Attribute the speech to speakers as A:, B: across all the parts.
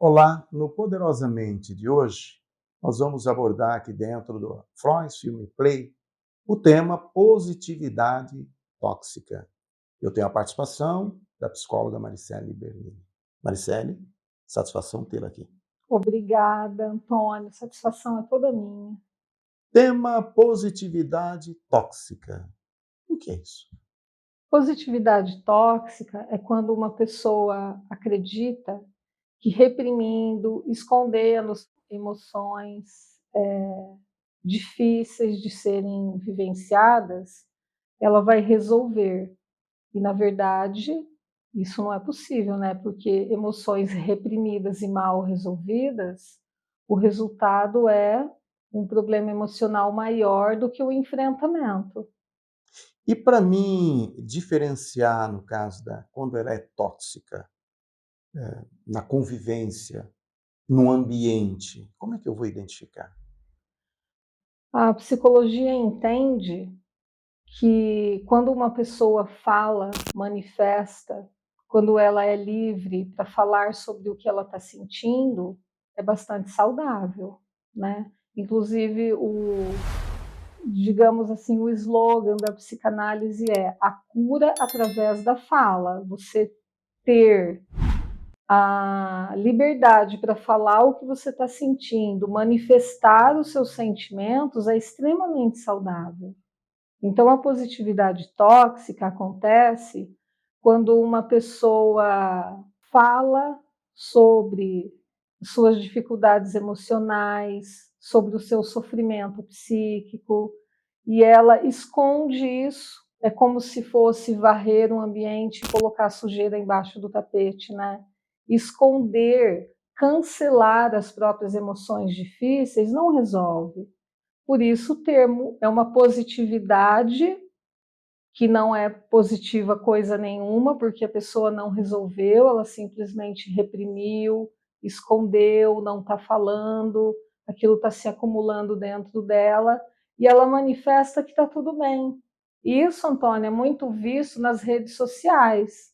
A: Olá, no Poderosamente de hoje, nós vamos abordar aqui dentro do Freud Film Play o tema positividade tóxica. Eu tenho a participação da psicóloga Maricele Bernini. Maricele, satisfação tê-la aqui.
B: Obrigada, Antônio. Satisfação é toda minha.
A: Tema positividade tóxica. O que é isso?
B: Positividade tóxica é quando uma pessoa acredita que reprimindo, escondendo emoções difíceis de serem vivenciadas, ela vai resolver. E, na verdade, isso não é possível, né? Porque emoções reprimidas e mal resolvidas, o resultado é um problema emocional maior do que o enfrentamento.
A: E para mim diferenciar no caso da quando ela é tóxica, na convivência, no ambiente, como é que eu vou identificar?
B: A psicologia entende que quando uma pessoa fala, manifesta, quando ela é livre para falar sobre o que ela está sentindo, é bastante saudável, né? Inclusive, digamos assim, o slogan da psicanálise é a cura através da fala. Você ter a liberdade para falar o que você está sentindo, manifestar os seus sentimentos é extremamente saudável. Então, a positividade tóxica acontece quando uma pessoa fala sobre suas dificuldades emocionais, sobre o seu sofrimento psíquico, e ela esconde isso. É como se fosse varrer um ambiente e colocar sujeira embaixo do tapete, né? Esconder, cancelar as próprias emoções difíceis não resolve. Por isso o termo é uma positividade que não é positiva coisa nenhuma, porque a pessoa não resolveu, ela simplesmente reprimiu, escondeu, não está falando, aquilo está se acumulando dentro dela, e ela manifesta que está tudo bem. Isso, Antônio, é muito visto nas redes sociais,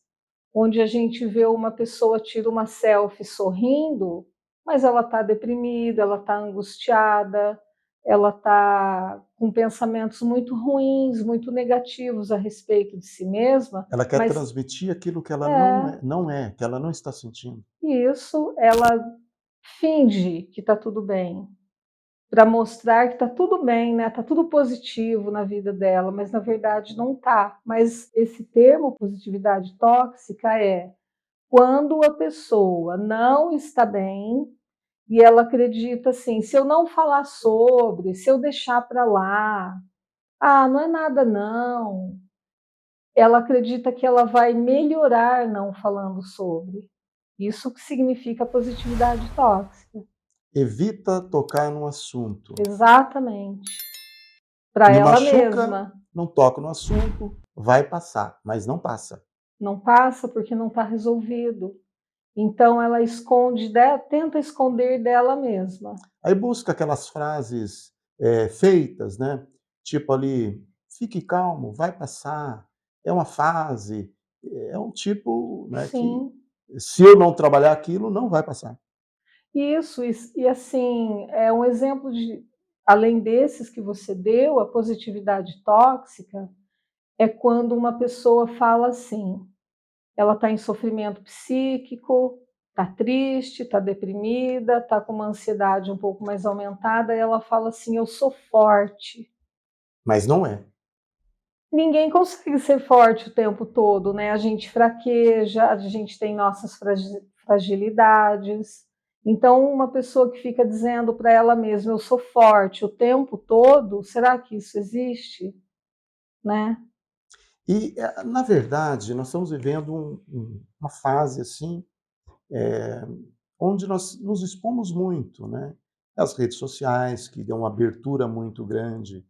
B: onde a gente vê uma pessoa tira uma selfie sorrindo, mas ela está deprimida, ela está angustiada, ela está com pensamentos muito ruins, muito negativos a respeito de si mesma,
A: Ela quer
B: mas
A: transmitir aquilo que ela
B: é
A: não é, que ela não está sentindo.
B: isso, ela finge que está tudo bem, para mostrar que está tudo bem, né? Está tudo positivo na vida dela, mas na verdade não está. Mas esse termo positividade tóxica é quando a pessoa não está bem e ela acredita assim, se eu não falar sobre, se eu deixar para lá, não é nada não. Ela acredita que ela vai melhorar não falando sobre. Isso que significa positividade tóxica.
A: Evita tocar no assunto.
B: Exatamente. Para
A: Me
B: ela
A: machuca,
B: mesma.
A: não toco no assunto, vai passar, mas não passa.
B: Não passa porque não está resolvido. Então ela esconde, tenta esconder dela mesma.
A: Aí busca aquelas frases feitas, né? Tipo ali, fique calmo, vai passar, é uma fase, é um tipo, né, que
B: Sim,
A: se eu não trabalhar aquilo, não vai passar.
B: isso, e assim, é um exemplo de, além desses que você deu, a positividade tóxica é quando uma pessoa fala assim, ela está em sofrimento psíquico, está triste, está deprimida, está com uma ansiedade um pouco mais aumentada, e ela fala assim, eu sou forte.
A: Mas não é.
B: Ninguém consegue ser forte o tempo todo, né? A gente fraqueja, a gente tem nossas fragilidades. Então, uma pessoa que fica dizendo para ela mesma, eu sou forte o tempo todo, será que isso existe? Né?
A: E, na verdade, nós estamos vivendo uma fase assim, onde nós nos expomos muito, né? As redes sociais, que dão uma abertura muito grande,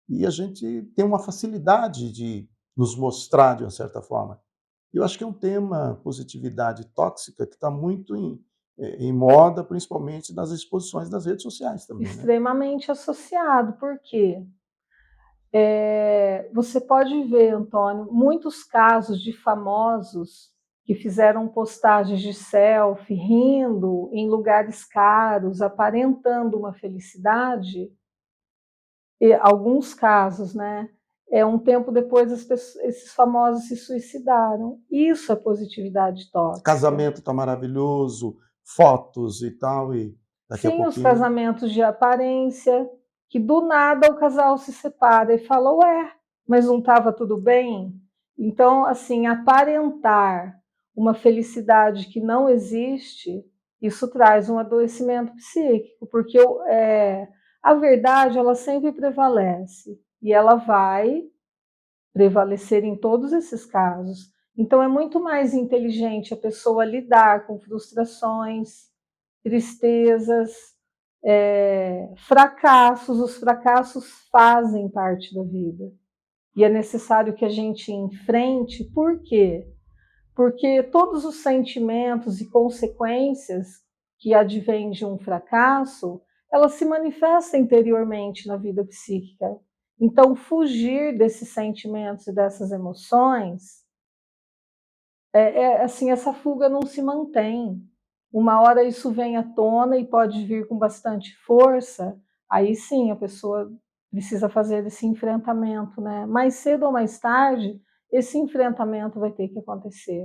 A: e a gente tem uma facilidade de nos mostrar de uma certa forma. Eu acho que é um tema, positividade tóxica, que está muito em moda, principalmente nas exposições das redes sociais também, né?
B: Extremamente associado, por quê? Você pode ver, Antônio, muitos casos de famosos que fizeram postagens de selfie, rindo em lugares caros, aparentando uma felicidade, e alguns casos, né, um tempo depois esses famosos se suicidaram. Isso é positividade tóxica.
A: Casamento tá maravilhoso, fotos e tal, e daqui a
B: Sim, os
A: pouquinho
B: casamentos de aparência, que do nada o casal se separa e fala: "Ué, mas não estava tudo bem?". Então, assim, aparentar uma felicidade que não existe, isso traz um adoecimento psíquico, porque a verdade ela sempre prevalece, e ela vai prevalecer em todos esses casos. Então é muito mais inteligente a pessoa lidar com frustrações, tristezas, fracassos. Os fracassos fazem parte da vida e é necessário que a gente enfrente. Por quê? Porque todos os sentimentos e consequências que advêm de um fracasso, ela se manifesta interiormente na vida psíquica. Então, fugir desses sentimentos e dessas emoções, assim, essa fuga não se mantém. Uma hora isso vem à tona e pode vir com bastante força, aí sim a pessoa precisa fazer esse enfrentamento, né? Mais cedo ou mais tarde, esse enfrentamento vai ter que acontecer.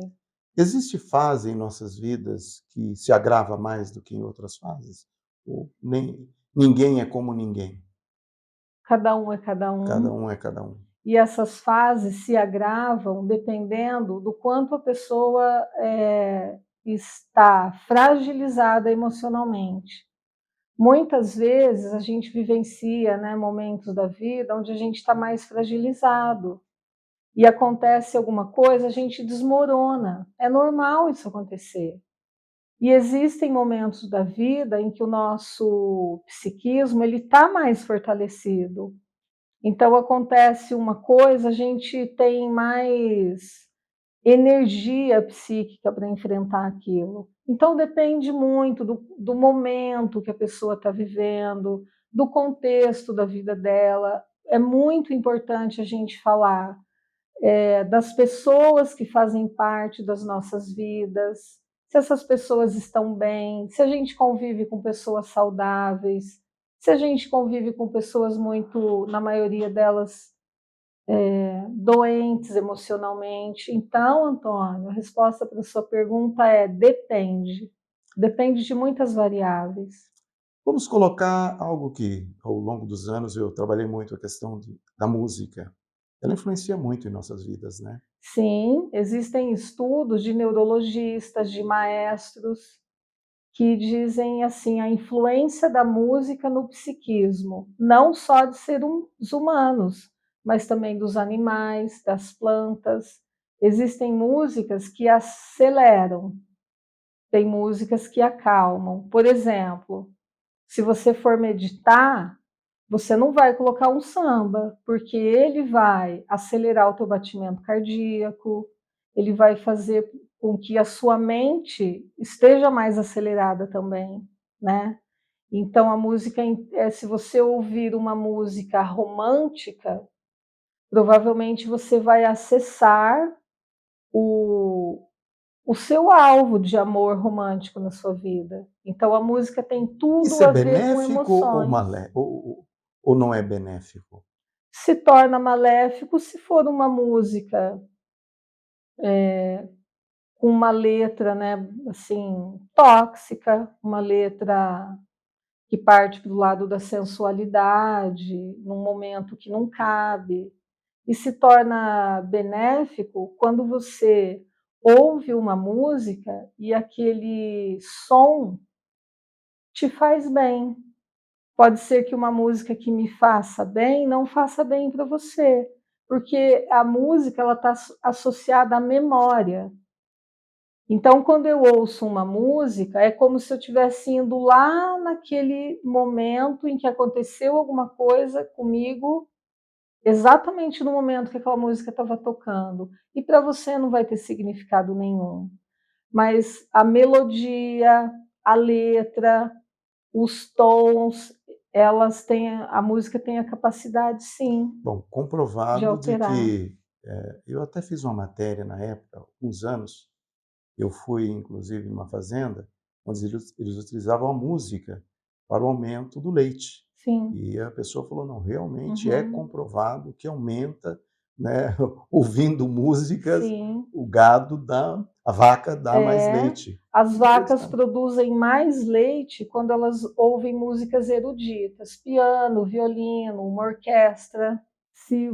A: existe fase em nossas vidas que se agrava mais do que em outras fases? Ou nem ninguém é como ninguém,
B: Cada um é cada
A: cada
B: um,
A: um é cada um?
B: e essas fases se agravam dependendo do quanto a pessoa está fragilizada emocionalmente. Muitas vezes a gente vivencia, né, momentos da vida onde a gente está mais fragilizado e acontece alguma coisa, a gente desmorona. É normal isso acontecer. E existem momentos da vida em que o nosso psiquismo ele está mais fortalecido. Então acontece uma coisa, a gente tem mais energia psíquica para enfrentar aquilo. Então depende muito do momento que a pessoa está vivendo, do contexto da vida dela. É muito importante a gente falar das pessoas que fazem parte das nossas vidas, se essas pessoas estão bem, se a gente convive com pessoas saudáveis, se a gente convive com pessoas muito, na maioria delas, doentes emocionalmente. Então, Antônio, a resposta para a sua pergunta é: depende. Depende de muitas variáveis.
A: Vamos colocar algo que, ao longo dos anos, eu trabalhei muito a questão da música. Ela influencia muito em nossas vidas, né?
B: Sim, existem estudos de neurologistas, de maestros, que dizem assim a influência da música no psiquismo, não só de seres humanos, mas também dos animais, das plantas. Existem músicas que aceleram, tem músicas que acalmam. Por exemplo, se você for meditar, você não vai colocar um samba, porque ele vai acelerar o teu batimento cardíaco, ele vai fazer com que a sua mente esteja mais acelerada também, né. Então a música se você ouvir uma música romântica, provavelmente você vai acessar o o seu alvo de amor romântico na sua vida. Então a música tem tudo
A: Isso é
B: a ver com
A: benéfico ou
B: emoções.
A: malé ou não é benéfico?
B: Se torna maléfico se for uma música com uma letra, né, assim, tóxica, uma letra que parte para o lado da sensualidade, num momento que não cabe. E se torna benéfico quando você ouve uma música e aquele som te faz bem. Pode ser que uma música que me faça bem não faça bem para você, porque a música ela está associada à memória. Então, quando eu ouço uma música, é como se eu estivesse indo lá naquele momento em que aconteceu alguma coisa comigo, exatamente no momento que aquela música estava tocando. E para você não vai ter significado nenhum. Mas a melodia, a letra, os tons, elas têm a música tem a capacidade sim,
A: Bom,
B: de
A: comprovado de
B: alterar.
A: que, eu até fiz uma matéria na época, há alguns anos, Eu fui, inclusive, numa fazenda onde eles utilizavam a música para o aumento do leite.
B: Sim.
A: E a pessoa falou: "Não, realmente é
B: Uhum.
A: comprovado que aumenta, né, ouvindo músicas,
B: Sim.
A: o gado dá a vaca dá mais
B: É.
A: leite".
B: As vacas
A: Interessante.
B: produzem mais leite quando elas ouvem músicas eruditas, piano, violino, uma orquestra. Se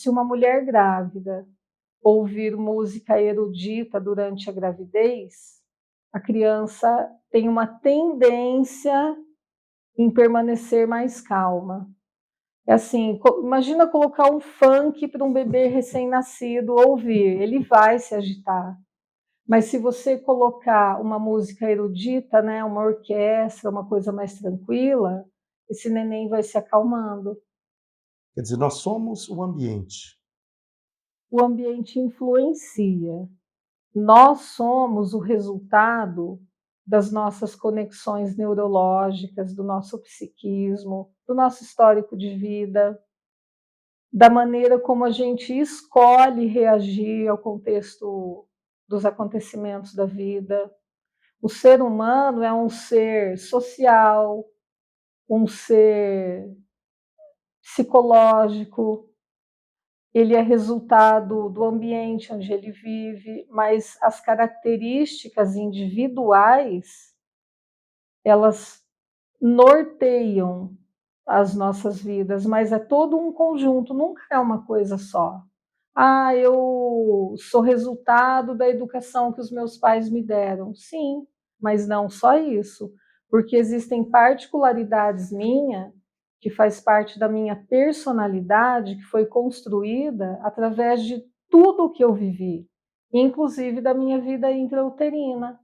B: uma mulher grávida ouvir música erudita durante a gravidez, a criança tem uma tendência em permanecer mais calma. É assim, imagina colocar um funk para um bebê recém-nascido ouvir, ele vai se agitar. Mas se você colocar uma música erudita, né, uma orquestra, uma coisa mais tranquila, esse neném vai se acalmando.
A: Quer dizer, nós somos o ambiente.
B: O ambiente influencia. Nós somos o resultado das nossas conexões neurológicas, do nosso psiquismo, do nosso histórico de vida, da maneira como a gente escolhe reagir ao contexto dos acontecimentos da vida. O ser humano é um ser social, um ser psicológico, ele é resultado do ambiente onde ele vive, mas as características individuais, elas norteiam as nossas vidas, mas é todo um conjunto, nunca é uma coisa só. Ah, eu sou resultado da educação que os meus pais me deram. Sim, mas não só isso, porque existem particularidades minha que faz parte da minha personalidade, que foi construída através de tudo o que eu vivi, inclusive da minha vida intrauterina.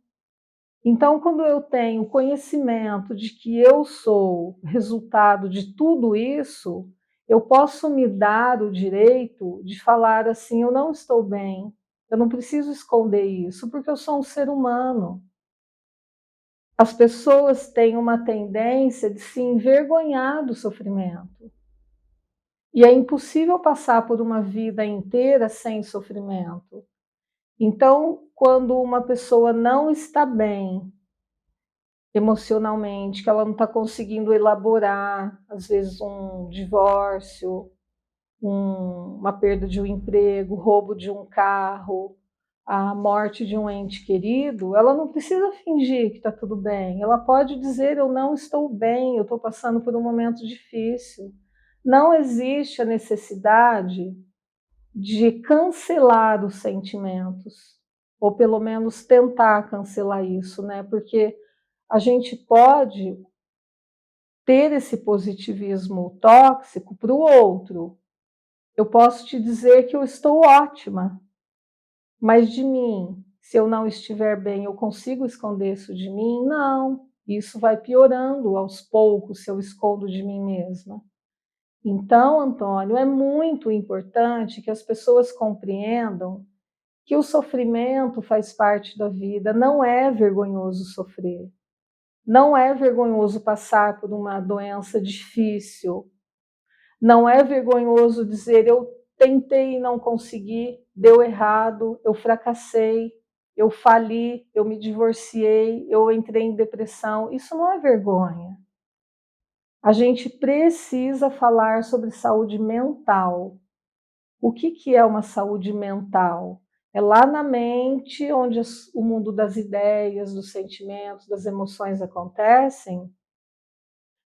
B: Então, quando eu tenho conhecimento de que eu sou resultado de tudo isso, eu posso me dar o direito de falar assim: eu não estou bem, eu não preciso esconder isso, porque eu sou um ser humano. As pessoas têm uma tendência de se envergonhar do sofrimento. E é impossível passar por uma vida inteira sem sofrimento. Então, quando uma pessoa não está bem emocionalmente, que ela não está conseguindo elaborar, às vezes um divórcio, uma perda de um emprego, roubo de um carro, a morte de um ente querido, ela não precisa fingir que está tudo bem. Ela pode dizer: eu não estou bem, eu estou passando por um momento difícil. Não existe a necessidade de cancelar os sentimentos, ou pelo menos tentar cancelar isso, né? Porque a gente pode ter esse positivismo tóxico para o outro. Eu posso te dizer que eu estou ótima, mas de mim, se eu não estiver bem, eu consigo esconder isso de mim? Não, isso vai piorando aos poucos se eu escondo de mim mesma. Então, Antônio, é muito importante que as pessoas compreendam que o sofrimento faz parte da vida, não é vergonhoso sofrer. Não é vergonhoso passar por uma doença difícil. Não é vergonhoso dizer: eu tentei e não consegui, deu errado, eu fracassei, eu fali, eu me divorciei, eu entrei em depressão. Isso não é vergonha. A gente precisa falar sobre saúde mental. O que é uma saúde mental? É lá na mente, onde o mundo das ideias, dos sentimentos, das emoções acontecem.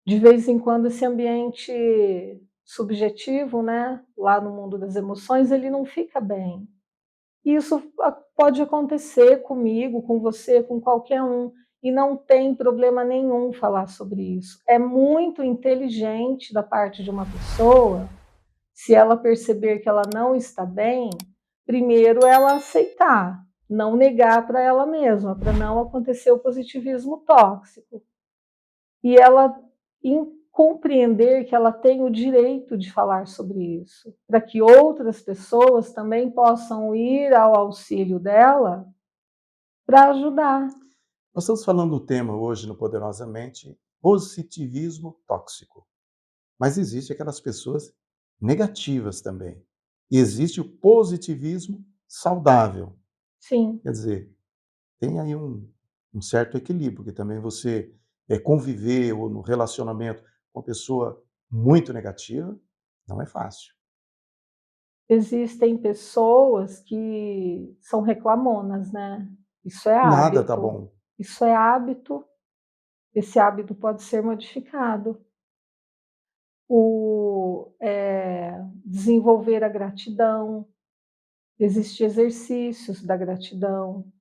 B: De vez em quando esse ambiente subjetivo, né, lá no mundo das emoções, ele não fica bem. E isso pode acontecer comigo, com você, com qualquer um, e não tem problema nenhum falar sobre isso. É muito inteligente da parte de uma pessoa, se ela perceber que ela não está bem, primeiro ela aceitar, não negar para ela mesma, para não acontecer o positivismo tóxico. E ela compreender que ela tem o direito de falar sobre isso, para que outras pessoas também possam ir ao auxílio dela para ajudar.
A: Nós estamos falando do tema hoje no Poderosamente, positivismo tóxico. Mas existe aquelas pessoas negativas também. E existe o positivismo saudável.
B: sim,
A: Quer dizer, tem aí um certo equilíbrio, que também você, conviver ou no relacionamento com uma pessoa muito negativa, não é fácil.
B: existem pessoas que são reclamonas, né, isso é
A: Nada tá
B: hábito,
A: bom.
B: isso é hábito, esse hábito pode ser modificado. Desenvolver a gratidão, existem exercícios da gratidão,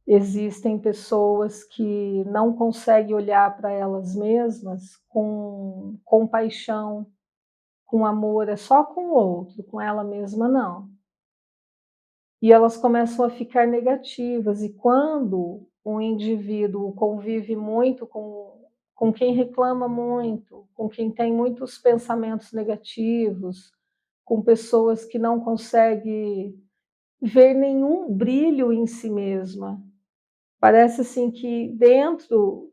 B: existem pessoas que não conseguem olhar para elas mesmas com compaixão, com amor, é só com o outro, com ela mesma não. E elas começam a ficar negativas, e quando um indivíduo convive muito com quem reclama muito, com quem tem muitos pensamentos negativos, com pessoas que não conseguem ver nenhum brilho em si mesma, parece assim que dentro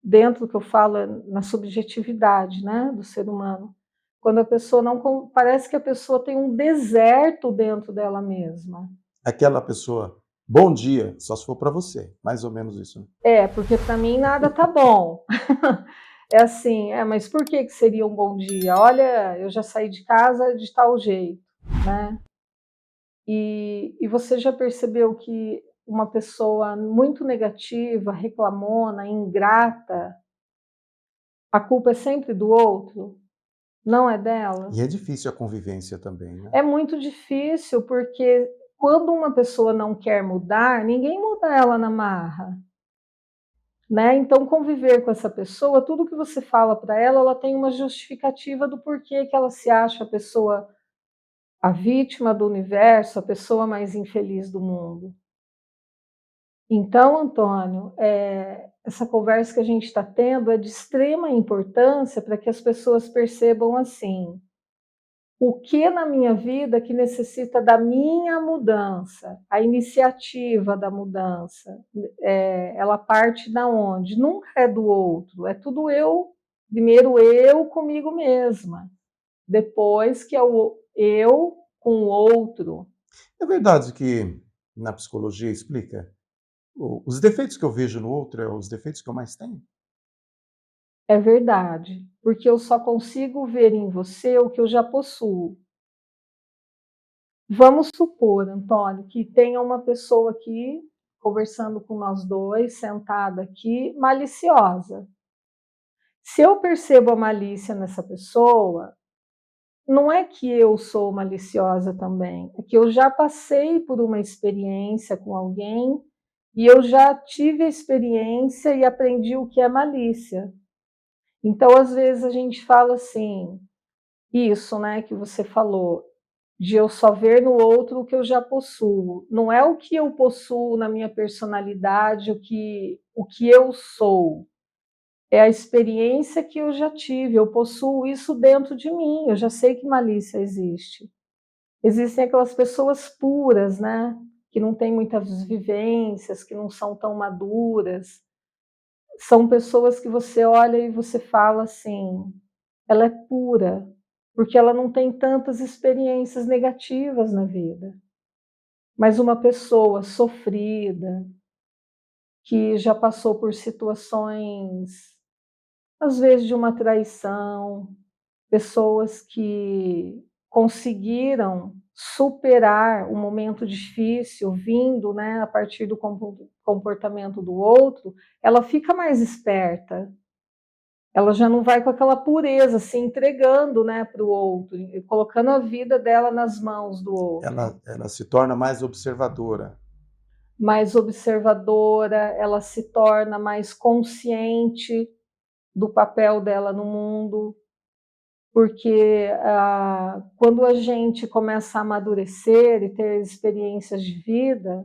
B: do que eu falo na subjetividade, né, do ser humano, quando a pessoa não parece que a pessoa tem um deserto dentro dela mesma.
A: Aquela pessoa: "Bom dia", só se for para você, mais ou menos isso, né.
B: É, porque para mim nada tá bom. É assim: "É, mas por que que seria um bom dia? Olha, eu já saí de casa de tal jeito", né. E você já percebeu que uma pessoa muito negativa, reclamona, ingrata, a culpa é sempre do outro, não é dela?
A: E é difícil a convivência também, né.
B: É muito difícil, porque quando uma pessoa não quer mudar, ninguém muda ela na marra. Né, então conviver com essa pessoa, tudo que você fala para ela, ela tem uma justificativa do porquê que ela se acha a pessoa, a vítima do universo, a pessoa mais infeliz do mundo. Então, Antônio, essa conversa que a gente está tendo é de extrema importância para que as pessoas percebam assim: o que na minha vida que necessita da minha mudança? A iniciativa da mudança, ela parte da onde? Nunca é do outro, é tudo eu. Primeiro eu comigo mesma, depois que é o eu com o outro.
A: É verdade que na psicologia explica, os defeitos que eu vejo no outro é os defeitos que eu mais tenho?
B: É verdade, porque eu só consigo ver em você o que eu já possuo. Vamos supor, Antônio, que tenha uma pessoa aqui conversando com nós dois, sentada aqui, maliciosa. Se eu percebo a malícia nessa pessoa, não é que eu sou maliciosa também, é que eu já passei por uma experiência com alguém e eu já tive a experiência e aprendi o que é malícia. Então, às vezes, a gente fala assim, isso, né, que você falou, de eu só ver no outro o que eu já possuo. Não é o que eu possuo na minha personalidade, o que eu sou. É a experiência que eu já tive, eu possuo isso dentro de mim, eu já sei que malícia existe. Existem aquelas pessoas puras, né, que não têm muitas vivências, que não são tão maduras. São pessoas que você olha e você fala assim: "Ela é pura", porque ela não tem tantas experiências negativas na vida. Mas uma pessoa sofrida, que já passou por situações, às vezes de uma traição, pessoas que conseguiram superar um momento difícil vindo, né, a partir do comportamento do outro, ela fica mais esperta. Ela já não vai com aquela pureza, se entregando, né, para o outro, e colocando a vida dela nas mãos do outro.
A: Ela se torna mais observadora.
B: Mais observadora, ela se torna mais consciente do papel dela no mundo, porque quando a gente começa a amadurecer e ter experiências de vida,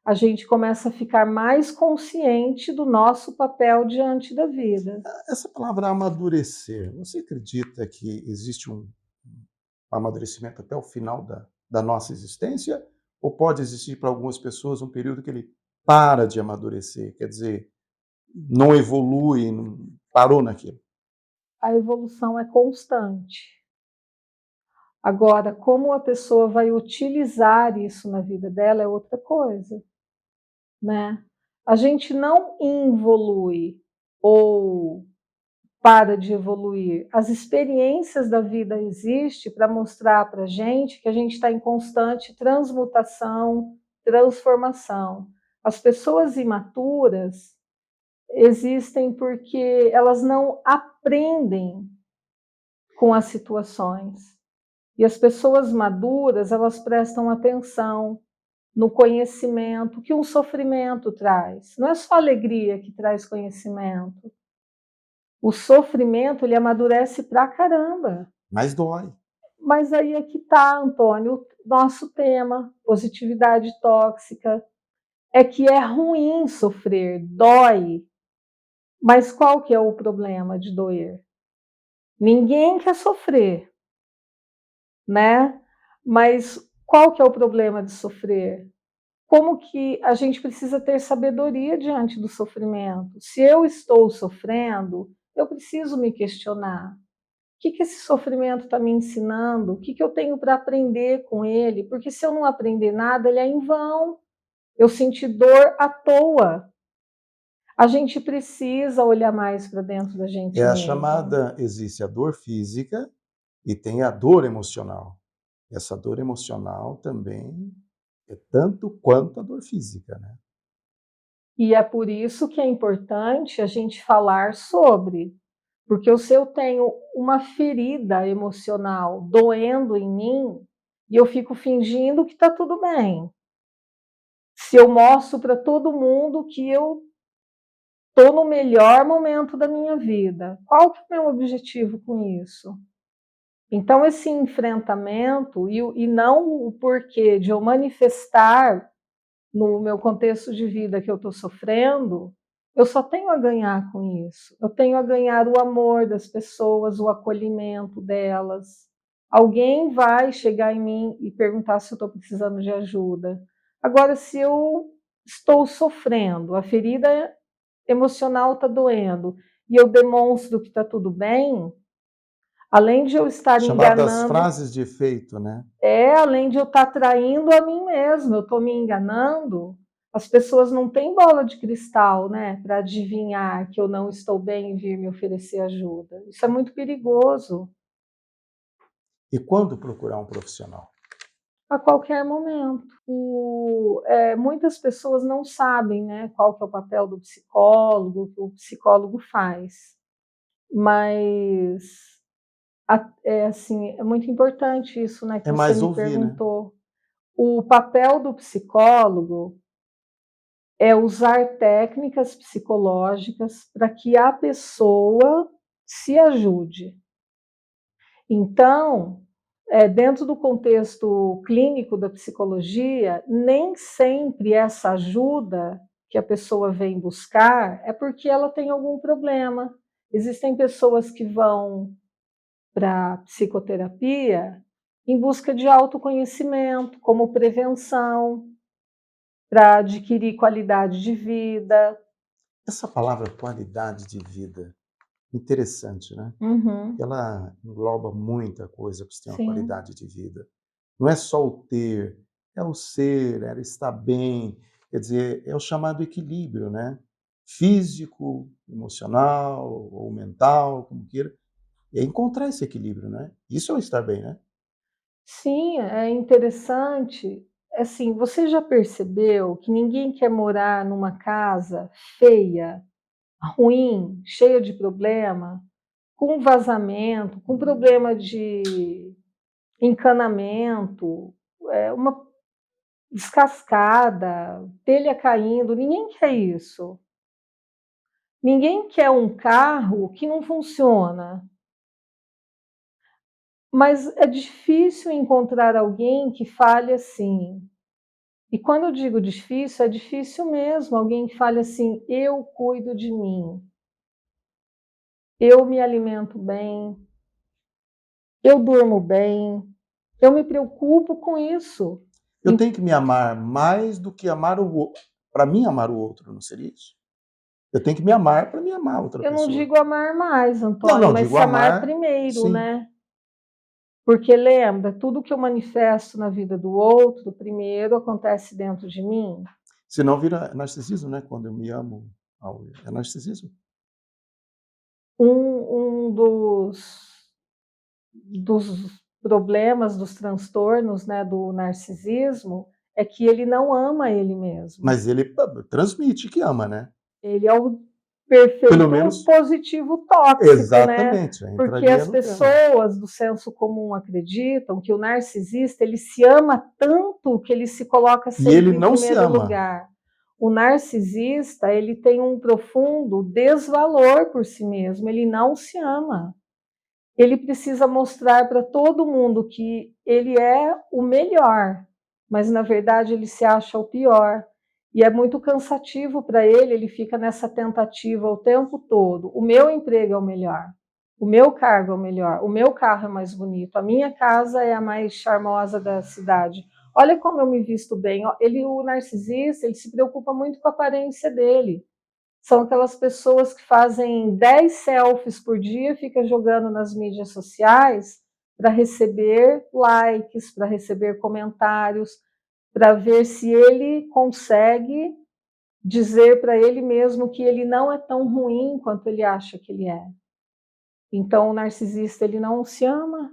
B: a gente começa a ficar mais consciente do nosso papel diante da vida.
A: Essa palavra amadurecer, você acredita que existe um amadurecimento até o final da nossa existência? Ou pode existir para algumas pessoas um período que ele para de amadurecer, quer dizer, não evolui, parou naquilo?
B: A evolução é constante. Agora, como a pessoa vai utilizar isso na vida dela é outra coisa, né. A gente não involui ou para de evoluir. As experiências da vida existem para mostrar para a gente que a gente está em constante transmutação, transformação. As pessoas imaturas existem porque elas não aprendem com as situações. E as pessoas maduras, elas prestam atenção no conhecimento que um sofrimento traz. Não é só alegria que traz conhecimento. O sofrimento, ele amadurece pra caramba.
A: Mas dói.
B: Mas aí é que tá, Antônio, o nosso tema, positividade tóxica, é que é ruim sofrer, dói. Mas qual que é o problema de doer? Ninguém quer sofrer, né? Mas qual que é o problema de sofrer? Como que a gente precisa ter sabedoria diante do sofrimento? Se eu estou sofrendo, eu preciso me questionar. O que esse sofrimento está me ensinando? O que eu tenho para aprender com ele? Porque se eu não aprender nada, ele é em vão. Eu senti dor à toa. A gente precisa olhar mais para dentro da
A: É
B: gente
A: a
B: mesmo.
A: chamada, existe a dor física e tem a dor emocional. Essa dor emocional também é tanto quanto a dor física, né.
B: E é por isso que é importante a gente falar sobre. Porque se eu tenho uma ferida emocional doendo em mim, e eu fico fingindo que está tudo bem. Se eu mostro para todo mundo que eu estou no melhor momento da minha vida, qual que é o meu objetivo com isso? Então, esse enfrentamento e não o porquê de eu manifestar no meu contexto de vida que eu estou sofrendo, eu só tenho a ganhar com isso. Eu tenho a ganhar o amor das pessoas, o acolhimento delas. Alguém vai chegar em mim e perguntar se eu estou precisando de ajuda. Agora, se eu estou sofrendo, a ferida emocional está doendo, e eu demonstro que está tudo bem, além de eu estar
A: Chamadas
B: enganando,
A: frases de efeito, né.
B: além de eu estar traindo a mim mesma, eu estou me enganando. As pessoas não têm bola de cristal, né, para adivinhar que eu não estou bem e vir me oferecer ajuda. Isso é muito perigoso.
A: E quando procurar um profissional?
B: A qualquer momento. Muitas pessoas não sabem, né, qual que é o papel do psicólogo, o que o psicólogo faz. Mas assim, é muito importante isso, né, que
A: É
B: você
A: mais
B: me
A: ouvir, né.
B: perguntou. O papel do psicólogo é usar técnicas psicológicas para que a pessoa se ajude. Então, dentro do contexto clínico da psicologia, nem sempre essa ajuda que a pessoa vem buscar é porque ela tem algum problema. Existem pessoas que vão para psicoterapia em busca de autoconhecimento, como prevenção, para adquirir qualidade de vida.
A: Essa palavra qualidade de vida, interessante, né.
B: Uhum,
A: Ela engloba muita coisa para você ter uma
B: sim.
A: qualidade de vida. Não é só o ter, é o ser, é estar bem, quer dizer, é o chamado equilíbrio, né, físico, emocional ou mental, como queira, é encontrar esse equilíbrio, né. Isso é o estar bem, né.
B: Sim, é interessante. Assim, você já percebeu que ninguém quer morar numa casa feia, ruim, cheia de problema, com vazamento, com problema de encanamento, uma descascada, telha caindo? Ninguém quer isso. Ninguém quer um carro que não funciona. Mas é difícil encontrar alguém que fale assim. E quando eu digo difícil, é difícil mesmo, alguém que fale assim: "Eu cuido de mim, eu me alimento bem, eu durmo bem, eu me preocupo com isso".
A: Eu tenho que me amar mais do que amar o outro, para mim amar o outro, não seria isso? Eu tenho que me amar para me amar a outra
B: Eu não
A: pessoa.
B: digo amar mais,
A: Não,
B: Antônio,
A: não,
B: mas
A: digo
B: se amar
A: amar,
B: primeiro,
A: sim.
B: né. Porque lembra, tudo que eu manifesto na vida do outro, primeiro acontece dentro de mim.
A: Senão vira narcisismo, né, quando eu me amo é narcisismo.
B: Um dos problemas, dos transtornos, né, do narcisismo, é que ele não ama ele mesmo.
A: Mas ele transmite que ama, né.
B: Ele é o
A: Pelo
B: perfeito
A: menos
B: positivo tóxico, né,
A: exatamente,
B: porque
A: entraria
B: as
A: no tema.
B: pessoas do senso comum acreditam que o narcisista, ele se ama tanto que ele se coloca
A: E ele
B: sempre em
A: não se
B: primeiro
A: ama.
B: lugar. O narcisista, ele tem um profundo desvalor por si mesmo, ele não se ama. Ele precisa mostrar para todo mundo que ele é o melhor, mas na verdade ele se acha o pior. E é muito cansativo para ele, ele fica nessa tentativa o tempo todo. O meu emprego é o melhor, o meu cargo é o melhor, o meu carro é mais bonito, a minha casa é a mais charmosa da cidade. Olha como eu me visto bem. Ele, o narcisista, ele se preocupa muito com a aparência dele. São aquelas pessoas que fazem 10 selfies por dia, fica jogando nas mídias sociais para receber likes, para receber comentários, para ver se ele consegue dizer para ele mesmo que ele não é tão ruim quanto ele acha que ele é. Então o narcisista, ele não se ama.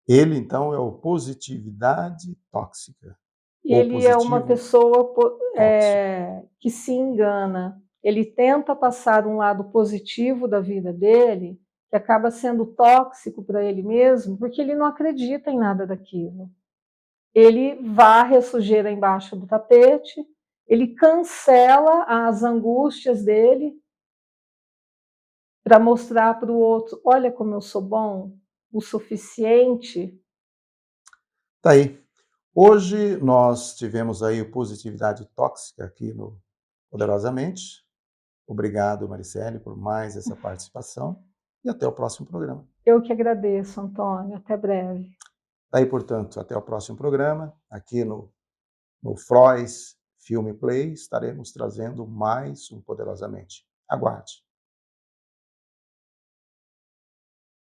A: Ele então é o positividade tóxica, ou
B: Ele é uma
A: positivo
B: pessoa
A: tóxico.
B: que se engana. Ele tenta passar um lado positivo da vida dele, que acaba sendo tóxico para ele mesmo, porque ele não acredita em nada daquilo. Ele varre a sujeira embaixo do tapete, ele cancela as angústias dele para mostrar para o outro: olha como eu sou bom, o suficiente.
A: Tá aí. Hoje nós tivemos aí o positividade tóxica aqui no Poderosamente. Obrigado, Maricele, por mais essa participação e até o próximo programa.
B: Eu que agradeço, Antônio. Até breve.
A: Tá aí, portanto, até o próximo programa, aqui no Frois Filme Play, estaremos trazendo mais um Poderosamente. Aguarde.